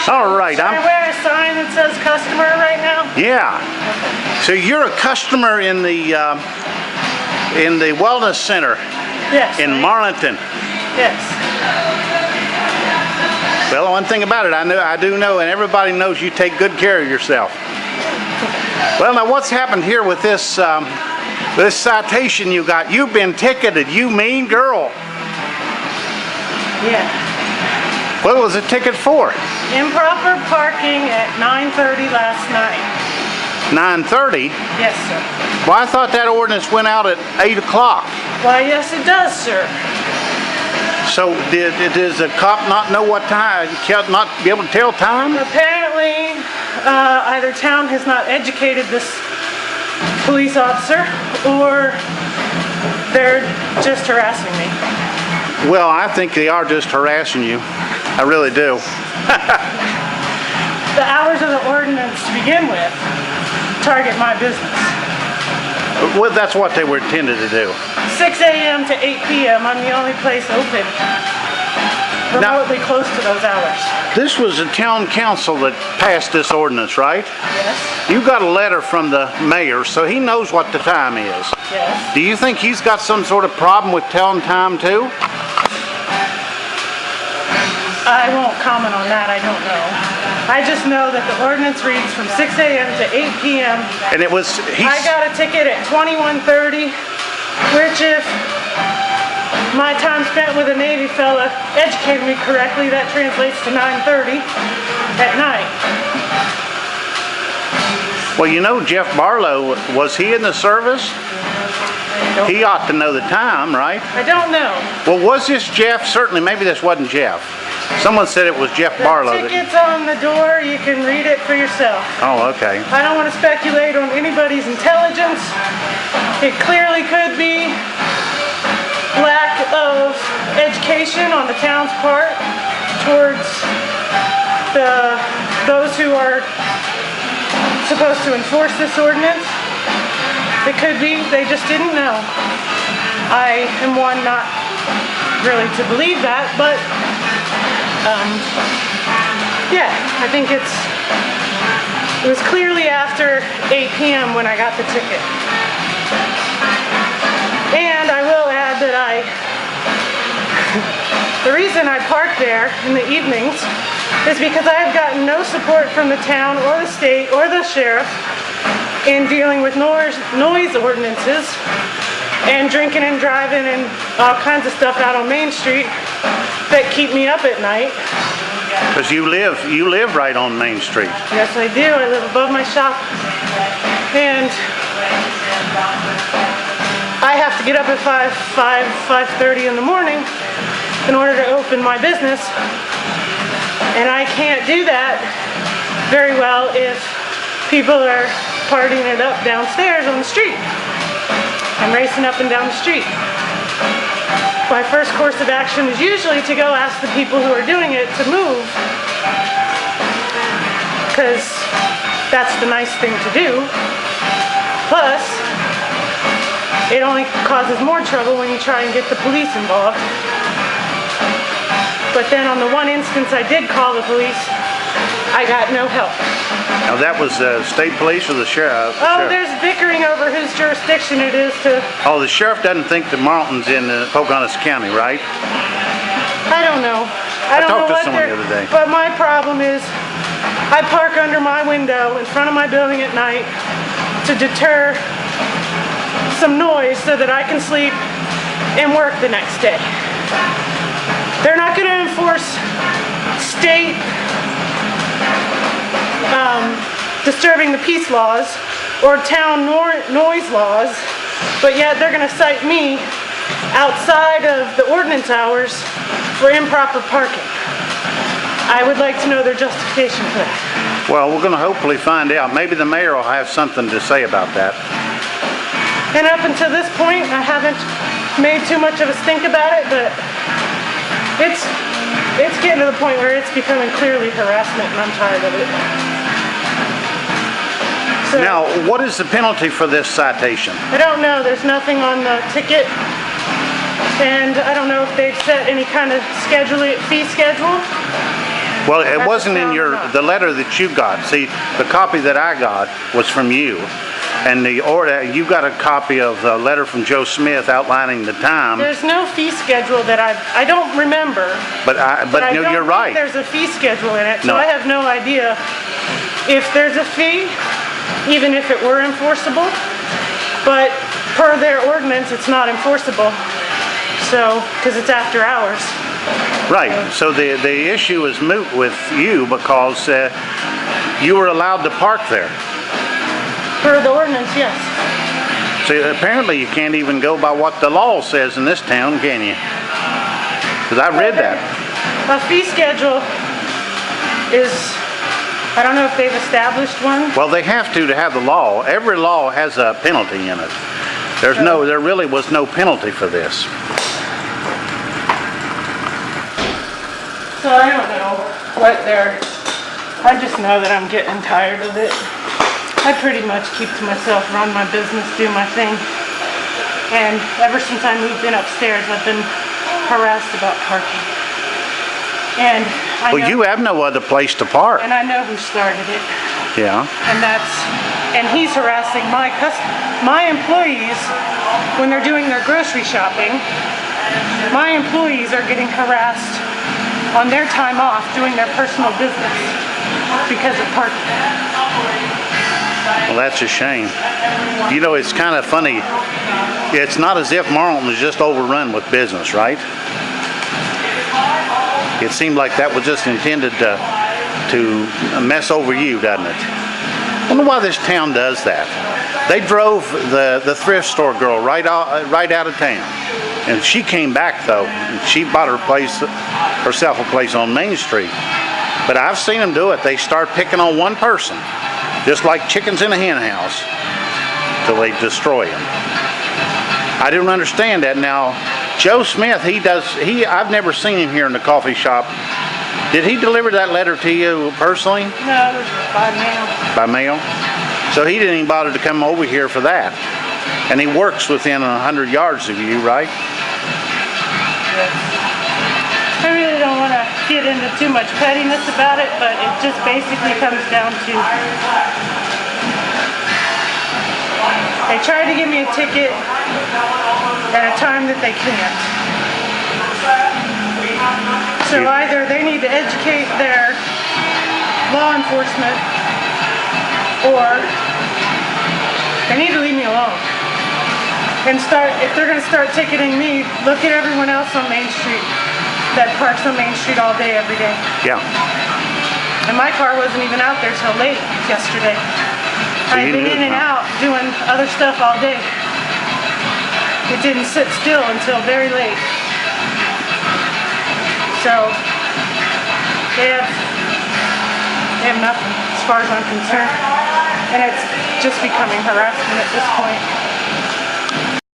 All right. Should I wear a sign that says customer right now? Yeah. So you're a customer in the wellness center. Yes. In Marlinton. Yes. Well, one thing about it, I do know, and everybody knows you take good care of yourself. Well, now what's happened here with this this citation you got? You've been ticketed, you mean girl. Yeah. What was the ticket for? Improper parking at 9:30 last night. 9:30? Yes, sir. Well, I thought that ordinance went out at 8 o'clock. Why, yes, it does, sir. So does the cop not know what time? Not be able to tell time? Apparently, either town has not educated this police officer, or they're just harassing me. Well, I think they are just harassing you. I really do. The hours of the ordinance to begin with target my business. Well, that's what they were intended to do. 6 a.m. to 8 p.m. I'm the only place open remotely close to those hours. This was the town council that passed this ordinance, right? Yes. You got a letter from the mayor, so he knows what the time is. Yes. Do you think he's got some sort of problem with telling time too? I won't comment on that, I don't know. I just know that the ordinance reads from 6 a.m. to 8 p.m. And it was, I got a ticket at 21:30, which if my time spent with a Navy fella educated me correctly, that translates to 9:30 at night. well, you know, Jeff Barlow, was he in the service? He ought to know the time, right? I don't know. Well, was this Jeff? Certainly, maybe this wasn't Jeff. Someone said it was Jeff Barlow. The ticket's on the door, you can read it for yourself. Oh, okay. I don't want to speculate on anybody's intelligence. It clearly could be lack of education on the town's part towards those who are supposed to enforce this ordinance. It could be they just didn't know. I am one not really to believe that, but yeah, I think it was clearly after 8 p.m. when I got the ticket. And I will add that the reason I park there in the evenings is because I have gotten no support from the town or the state or the sheriff in dealing with noise ordinances and drinking and driving and all kinds of stuff out on Main Street that keep me up at night. Because you live right on Main Street. Yes, I do. I live above my shop, and I have to get up at 5:30 in the morning in order to open my business, and I can't do that very well if people are partying it up downstairs on the street. I'm racing up and down the street. My first course of action is usually to go ask the people who are doing it to move, because that's the nice thing to do. Plus, it only causes more trouble when you try and get the police involved. But then on the one instance I did call the police, I got no help. Now that was state police or the sheriff? Oh, there's bickering over whose jurisdiction it is to... Oh, the sheriff doesn't think the Marlinton's in Pocahontas County, right? I don't know. I don't talked know to someone the other day. But my problem is, I park under my window in front of my building at night to deter some noise so that I can sleep and work the next day. They're not going to enforce state disturbing the peace laws or town noise laws, but yet they're going to cite me outside of the ordinance hours for improper parking. I would like to know their justification for that. Well, we're going to hopefully find out. Maybe the mayor will have something to say about that. And up until this point, I haven't made too much of a stink about it, but it's getting to the point where it's becoming clearly harassment, and I'm tired of it. So, now, what is the penalty for this citation? I don't know. There's nothing on the ticket, and I don't know if they've set any kind of fee schedule. Well, it That's wasn't in the letter that you got. See, the copy that I got was from you. And the order, you got a copy of the letter from Joe Smith outlining the time. There's no fee schedule that I don't remember. But no, don't you're right. think there's a fee schedule in it, so No. I have no idea if there's a fee, even if it were enforceable. But per their ordinance, it's not enforceable. So, because it's after hours. Right. So the issue is moot with you because you were allowed to park there. Per the ordinance, yes. See, apparently you can't even go by what the law says in this town, can you? Because I read that. A fee schedule is, I don't know if they've established one. Well, they have to have the law. Every law has a penalty in it. There really was no penalty for this. So I don't know what I just know that I'm getting tired of it. I pretty much keep to myself, run my business, do my thing. And ever since I moved in upstairs, I've been harassed about parking. And Well, you have no other place to park. And I know who started it. Yeah. And he's harassing my employees when they're doing their grocery shopping. My employees are getting harassed on their time off doing their personal business because of parking. Well, that's a shame. You know, it's kind of funny. It's not as if Marlton was just overrun with business, right? It seemed like that was just intended to mess over you, doesn't it? I wonder why this town does that. They drove the thrift store girl right out of town. And she came back, though. And she bought herself a place on Main Street. But I've seen them do it. They start picking on one person, just like chickens in a hen house, till they destroy them. I don't understand that. Now, Joe Smith, I've never seen him here in the coffee shop. Did he deliver that letter to you personally? No, it was by mail. By mail? So he didn't even bother to come over here for that. And he works within 100 yards of you, right? Yes. I really don't want to get into too much pettiness about it, but it just basically comes down to they tried to give me a ticket at a time that they can't. So either they need to educate their law enforcement or they need to leave me alone. And if they're going to start ticketing me, look at everyone else on Main Street that parks on Main Street all day, every day. Yeah. And my car wasn't even out there till late yesterday. So I've been in and out doing other stuff all day. It didn't sit still until very late. So they have nothing as far as I'm concerned. And it's just becoming harassment at this point.